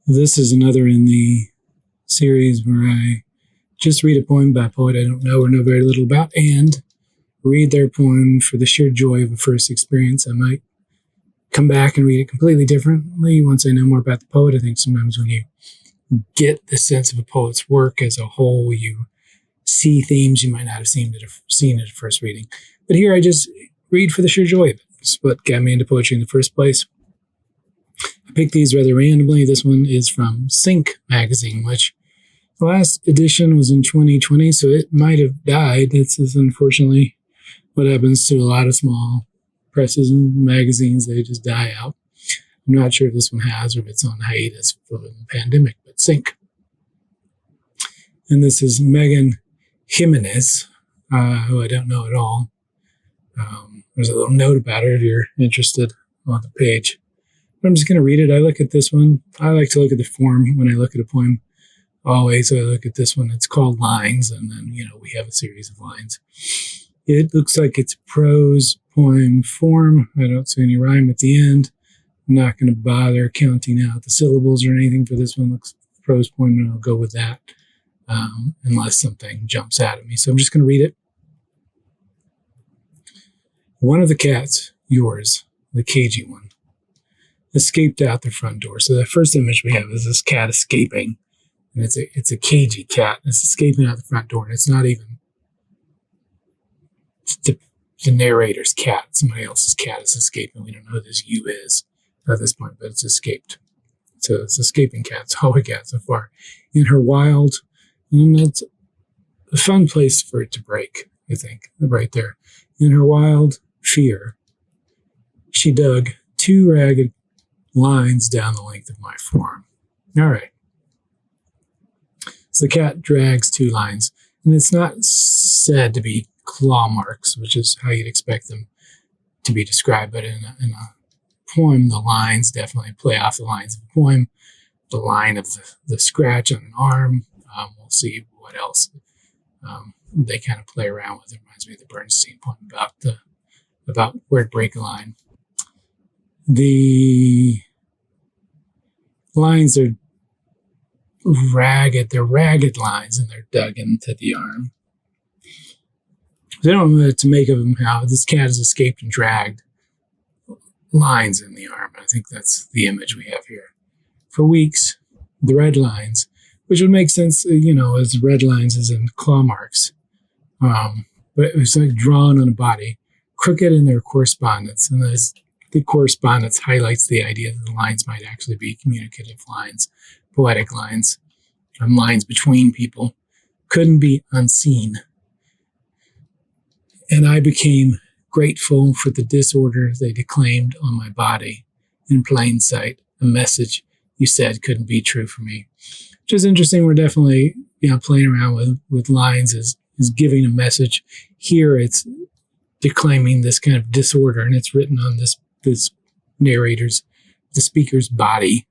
This is another in the series where I just read a poem by a poet I don't know or know very little about and read their poem for the sheer joy of a first experience. I might come back and read it completely differently once I know more about the poet. I think sometimes when you get the sense of a poet's work as a whole, you see themes you might not have seen at first reading. But here I just read for the sheer joy of it. It's what got me into poetry in the first place. I picked these rather randomly. This one is from Sync magazine, which the last edition was in 2020, so it might have died. This is unfortunately what happens to a lot of small presses and magazines. They just die out. I'm not sure if this one has or if it's on hiatus for the pandemic, but Sync. And this is Megin Jiménez, who I don't know at all. There's a little note about her if you're interested on the page. But I'm just going to read it. I look at this one. I like to look at the form when I look at a poem. Always, I look at this one. It's called Lines, and then, we have a series of lines. It looks like it's prose poem form. I don't see any rhyme at the end. I'm not going to bother counting out the syllables or anything for this one. It looks prose poem, and I'll go with that unless something jumps out at me. So I'm just going to read it. One of the cats, yours, the cagey one, escaped out the front door. So the first image we have is this cat escaping, and it's a cagey cat. It's escaping out the front door, and it's not even the narrator's cat. Somebody else's cat is escaping. We don't know who this you is at this point, but it's escaped. So it's escaping cat. It's all we got so far. In her wild, and that's a fun place for it to break, I think, right there. In her wild fear, she dug 2 ragged lines down the length of my forearm. All right. So the cat drags 2 lines, and it's not said to be claw marks, which is how you'd expect them to be described, but in a poem, the lines definitely play off the lines of the poem. The line of the scratch on an arm, we'll see what else they kind of play around with. It reminds me of the Bernstein poem about word break a line. The lines are ragged. They're ragged lines, and they're dug into the arm. So I don't know what to make of them, how this cat has escaped and dragged lines in the arm. I think that's the image we have here. For weeks, the red lines, which would make sense, as red lines as in claw marks. But it was like drawn on a body, crooked in their correspondence. And the correspondence highlights the idea that the lines might actually be communicative lines, poetic lines, lines between people, couldn't be unseen. And I became grateful for the disorder they declaimed on my body in plain sight, a message you said couldn't be true for me. Which is interesting. We're definitely, playing around with lines is giving a message. Here it's declaiming this kind of disorder, and it's written on this narrator's, the speaker's body.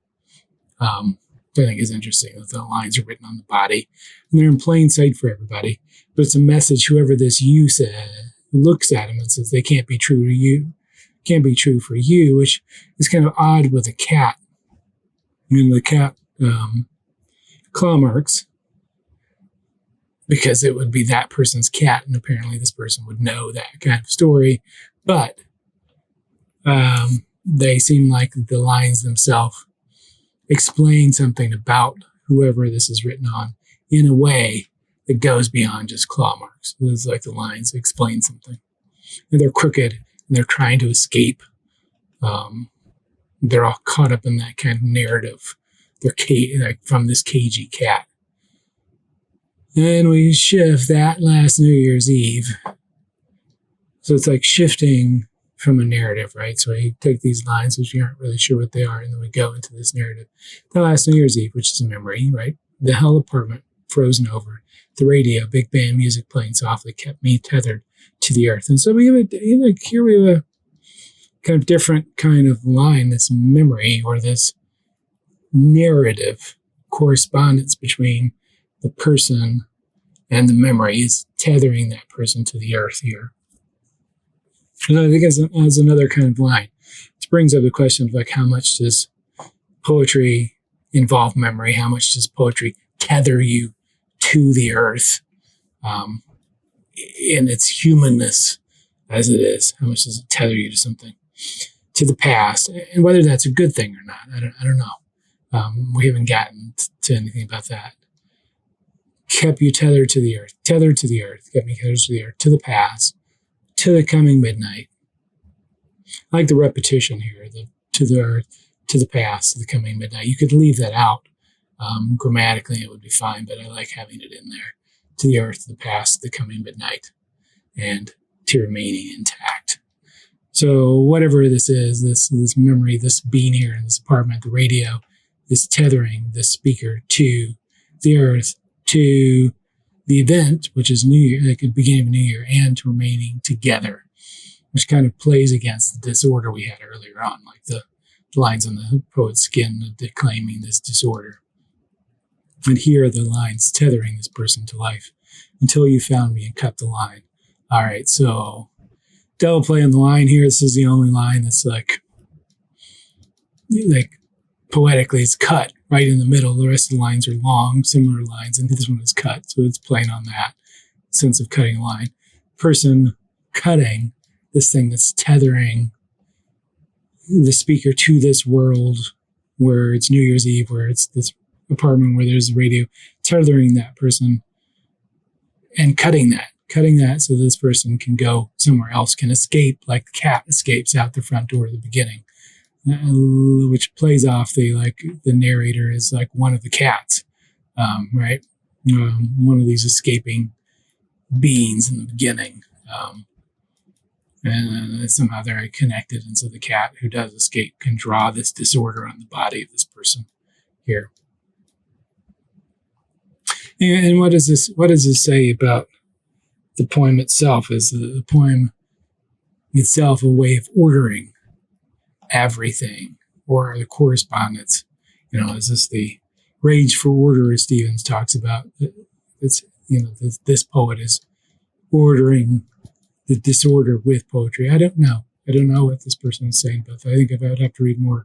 I think is interesting that the lines are written on the body, and they're in plain sight for everybody. But it's a message. Whoever this you said looks at him and says they can't be true to you, can't be true for you, which is kind of odd with a cat. The cat claw marks, because it would be that person's cat, and apparently this person would know that kind of story. But they seem like the lines themselves explain something about whoever this is written on in a way that goes beyond just claw marks. It's like the lines explain something. And they're crooked, and they're trying to escape. They're all caught up in that kind of narrative. They're like from this cagey cat. And we shift that last New Year's Eve. So it's like shifting from a narrative, right? So we take these lines, which we aren't really sure what they are, and then we go into this narrative. The last New Year's Eve, which is a memory, right? The hell apartment, frozen over. The radio, big band music playing softly, kept me tethered to the earth. And so we have here we have a kind of different kind of line, this memory or this narrative correspondence between the person and the memory is tethering that person to the earth here. And I think as another kind of line, it brings up the question of like how much does poetry involve memory? How much does poetry tether you to the earth in its humanness as it is? How much does it tether you to something, to the past? And whether that's a good thing or not, I don't know. We haven't gotten to anything about that. Kept you tethered to the earth, kept me tethered to the earth, to the past, to the coming midnight. I like the repetition here, to the earth, to the past, to the coming midnight. You could leave that out. Grammatically, it would be fine, but I like having it in there. To the earth, to the past, to the coming midnight, and to remaining intact. So whatever this is, this memory, this being here in this apartment, the radio, this tethering this speaker to the earth, to the event, which is New Year, like the beginning of New Year, and to remaining together, which kind of plays against the disorder we had earlier on, like the lines on the poet's skin declaiming this disorder. And here are the lines tethering this person to life until you found me and cut the line. All right, so double play on the line here. This is the only line that's like poetically it's cut right in the middle. The rest of the lines are long, similar lines, and this one is cut. So it's playing on that sense of cutting a line. Person cutting this thing that's tethering the speaker to this world where it's New Year's Eve, where it's this apartment where there's a radio, tethering that person and cutting that so this person can go somewhere else, can escape like the cat escapes out the front door at the beginning, which plays off the narrator is like one of the cats, right? One of these escaping beings in the beginning. And somehow they're connected. And so the cat who does escape can draw this disorder on the body of this person here. And what does this say about the poem itself? Is the poem itself a way of ordering everything, or the correspondence? Is this the rage for order as Stevens talks about? It's this poet is ordering the disorder with poetry. I don't know what this person is saying about that. I think I would have to read more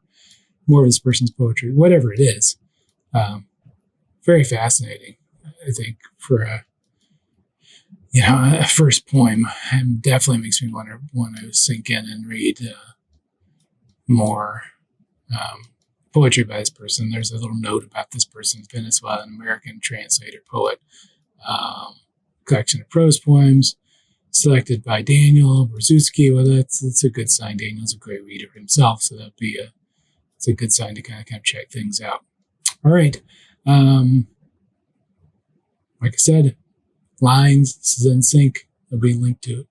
of this person's poetry, whatever it is. Very fascinating, I think, for a first poem. And definitely makes me want to sink in and read more poetry by this person. There's a little note about this person, Venezuelan American translator poet, collection of prose poems selected by Daniel Brzezinski. Well, that's a good sign. Daniel's a great reader himself, so it's a good sign to kind of check things out. All right. Like I said, lines, this is in sync. There'll be a link to it